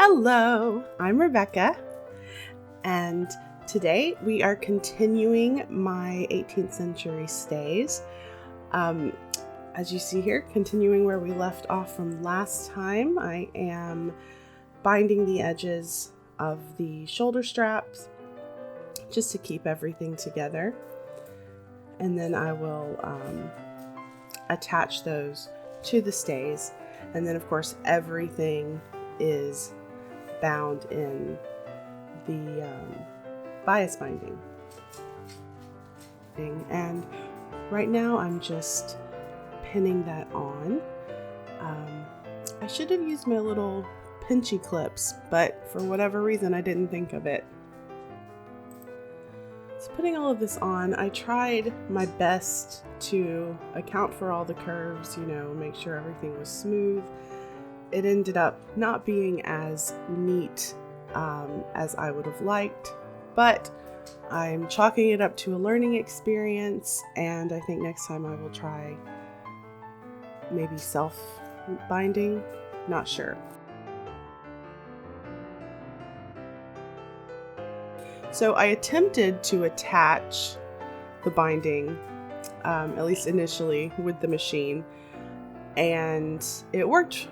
Hello, I'm Rebecca, and today we are continuing my 18th century stays. As you see here, continuing where we left off from last time, I am binding the edges of the shoulder straps just to keep everything together. And then I will attach those to the stays. And then, of course, everything is bound in the bias binding. And right now I'm just pinning that on. I should have used my little pinchy clips, but for whatever reason I didn't think of it. So putting all of this on, I tried my best to account for all the curves, make sure everything was smooth. It ended up not being as neat as I would have liked, but I'm chalking it up to a learning experience, and I think next time I will try maybe self-binding, not sure. So I attempted to attach the binding, at least initially, with the machine, and it worked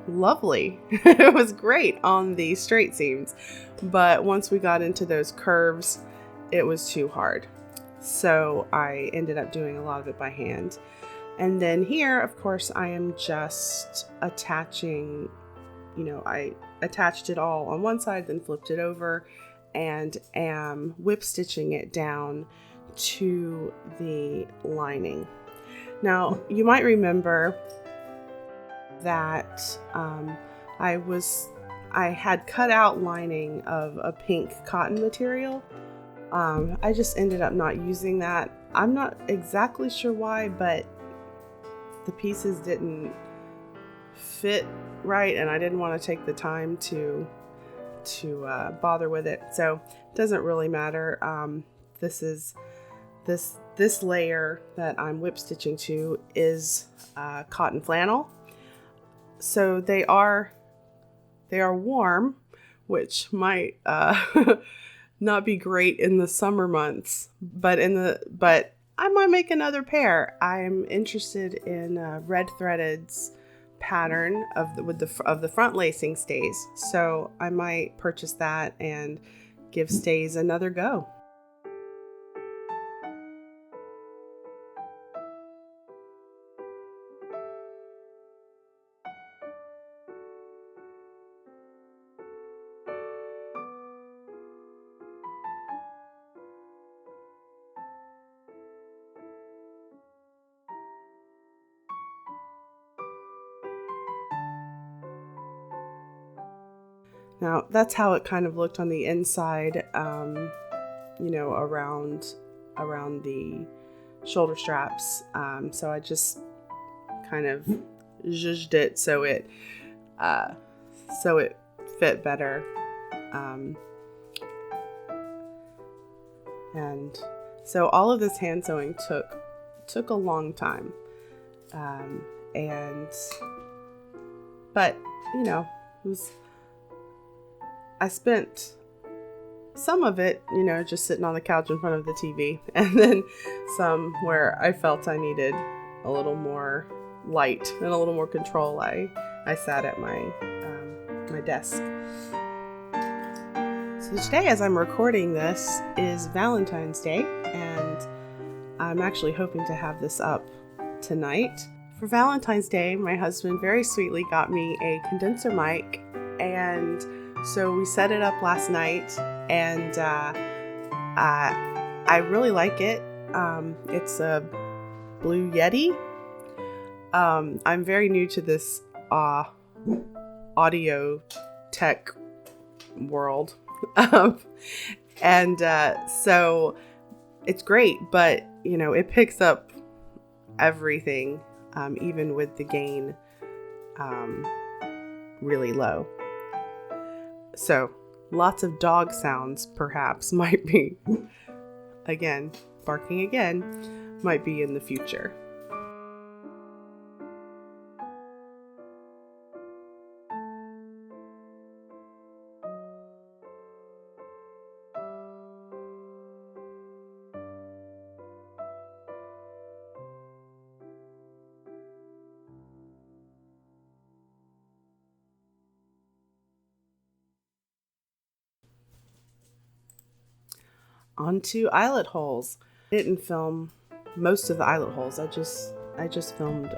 lovely. It was great on the straight seams, but once we got into those curves, it was too hard. So I ended up doing a lot of it by hand. And then here, of course, I am just attaching, I attached it all on one side, then flipped it over, and am whip stitching it down to the lining. Now, you might remember that I had cut out lining of a pink cotton material. I just ended up not using that. I'm not exactly sure why, but the pieces didn't fit right, and I didn't want to take the time to bother with it. So it doesn't really matter. This layer that I'm whip stitching to is cotton flannel. So they are warm, which might not be great in the summer months, but I might make another pair. I'm interested in Red Threaded's pattern of the front lacing stays, so I might purchase that and give stays another go. Now, that's how it kind of looked on the inside, around the shoulder straps. So I just kind of zhuzhed it so it fit better. And so all of this hand sewing took a long time. But it was. I spent some of it, just sitting on the couch in front of the TV, and then some where I felt I needed a little more light and a little more control. I sat at my desk. So today, as I'm recording this, is Valentine's Day, and I'm actually hoping to have this up tonight. For Valentine's Day, my husband very sweetly got me a condenser mic, and so we set it up last night, and I really like it. It's a Blue Yeti. I'm very new to this audio tech world, and so it's great, but it picks up everything, even with the gain really low. So lots of dog sounds perhaps might be, barking again, might be in the future. onto eyelet holes. I didn't film most of the eyelet holes. I just filmed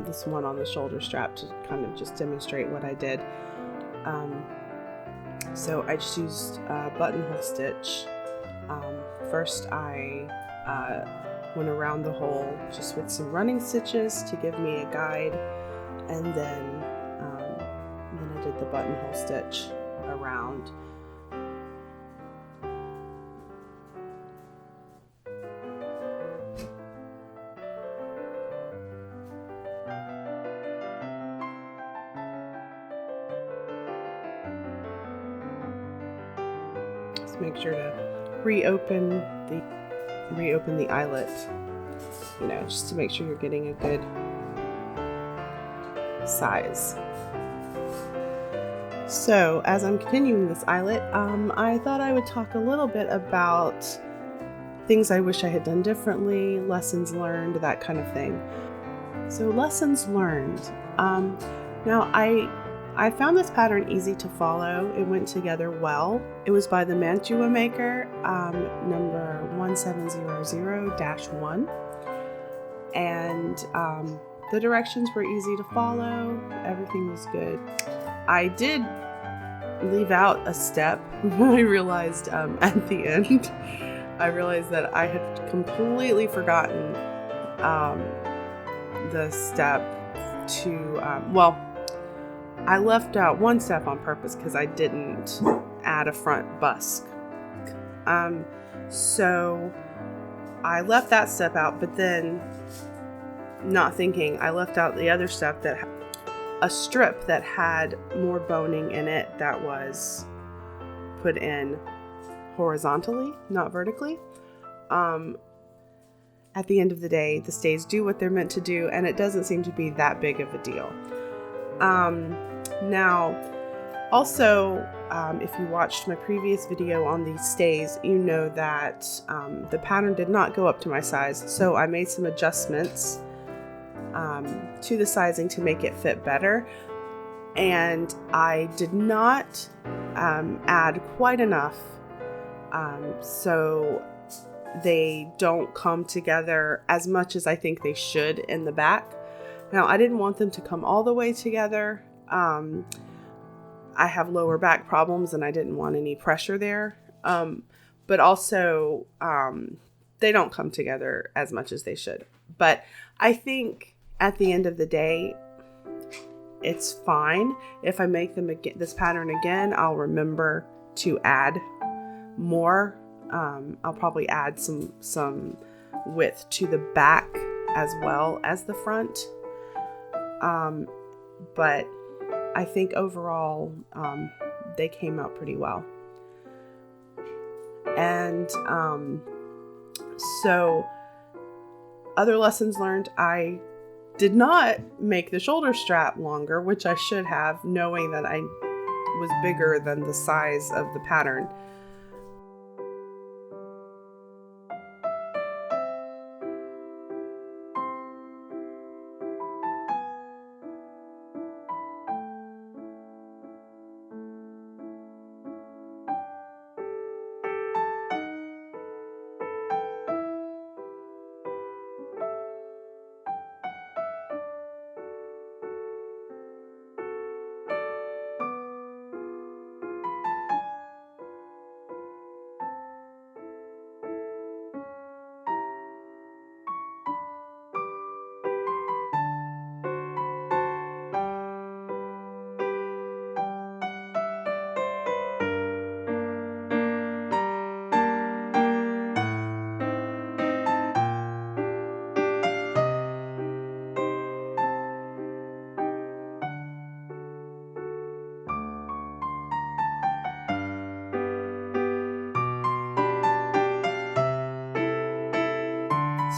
this one on the shoulder strap to kind of just demonstrate what I did. So I just used a buttonhole stitch. First I went around the hole just with some running stitches to give me a guide, and then I did the buttonhole stitch around. Just make sure to reopen the eyelet, just to make sure you're getting a good size. So as I'm continuing this eyelet, I thought I would talk a little bit about things I wish I had done differently, lessons learned, that kind of thing. So lessons learned. Now I found this pattern easy to follow. It went together well. It was by the Mantua Maker, number 1700-1. And the directions were easy to follow. Everything was good. I did leave out a step. I realized at the end, that I had completely forgotten the step to, I left out one step on purpose because I didn't add a front busk. So I left that step out, but then not thinking, I left out the other step that a strip that had more boning in it that was put in horizontally, not vertically. At the end of the day, the stays do what they're meant to do, and it doesn't seem to be that big of a deal. Now, also, if you watched my previous video on these stays, you know that the pattern did not go up to my size, so I made some adjustments to the sizing to make it fit better, and I did not add quite enough so they don't come together as much as I think they should in the back. Now, I didn't want them to come all the way together. I have lower back problems and I didn't want any pressure there. But also, they don't come together as much as they should. But I think at the end of the day, it's fine. If I make them this pattern again, I'll remember to add more. I'll probably add some width to the back as well as the front. But I think overall, they came out pretty well. And so other lessons learned, I did not make the shoulder strap longer, which I should have, knowing that I was bigger than the size of the pattern.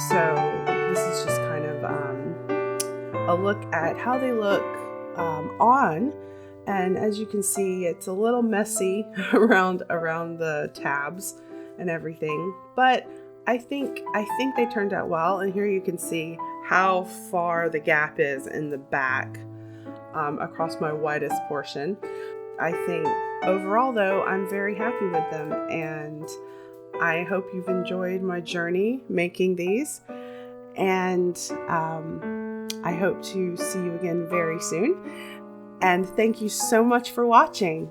So this is just kind of a look at how they look on, and as you can see, it's a little messy around the tabs and everything, but I think they turned out well. And here you can see how far the gap is in the back across my widest portion. I think overall, though, I'm very happy with them, and I hope you've enjoyed my journey making these, and I hope to see you again very soon. And thank you so much for watching.